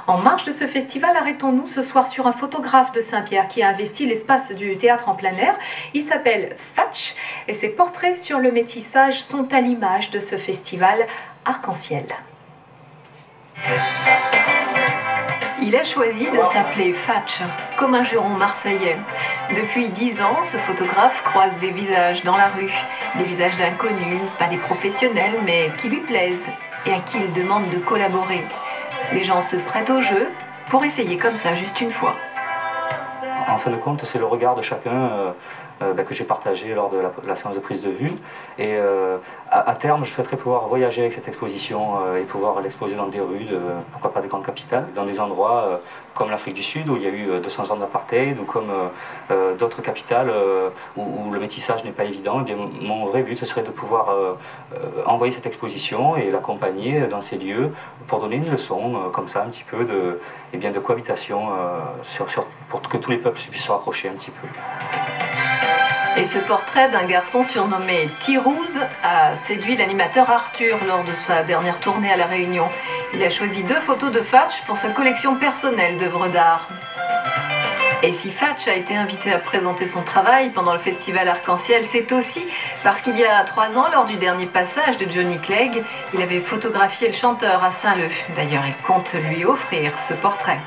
En marge de ce festival, arrêtons-nous ce soir sur un photographe de Saint-Pierre qui a investi l'espace du théâtre en plein air. Il s'appelle Fatch et ses portraits sur le métissage sont à l'image de ce festival arc-en-ciel. Il a choisi de s'appeler Fatch, comme un juron marseillais. Depuis 10 ans, ce photographe croise des visages dans la rue, des visages d'inconnus, pas des professionnels, mais qui lui plaisent et à qui il demande de collaborer. Les gens se prêtent au jeu pour essayer comme ça, juste une fois. En fin de compte, c'est le regard de chacun que j'ai partagé lors de la séance de prise de vue. Et à terme, je souhaiterais pouvoir voyager avec cette exposition et pouvoir l'exposer dans des rues, pourquoi pas des grandes capitales, dans des endroits comme l'Afrique du Sud où il y a eu 200 ans d'apartheid, ou comme d'autres capitales où le métissage n'est pas évident. Et bien, mon vrai but, ce serait de pouvoir envoyer cette exposition et l'accompagner dans ces lieux pour donner une leçon comme ça, un petit peu de cohabitation pour que tous les peuples puissent se rapprocher un petit peu. Et ce portrait d'un garçon surnommé Tirouz a séduit l'animateur Arthur lors de sa dernière tournée à La Réunion. Il a choisi 2 photos de Fatch pour sa collection personnelle d'œuvres d'art. Et si Fatch a été invité à présenter son travail pendant le festival Arc-en-Ciel, c'est aussi parce qu'il y a 3 ans, lors du dernier passage de Johnny Clegg, il avait photographié le chanteur à Saint-Leu. D'ailleurs, il compte lui offrir ce portrait.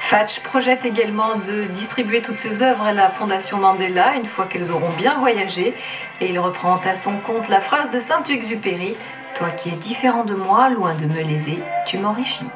Fatch projette également de distribuer toutes ses œuvres à la Fondation Mandela une fois qu'elles auront bien voyagé. Et il reprend à son compte la phrase de Saint-Exupéry « Toi qui es différent de moi, loin de me léser, tu m'enrichis ».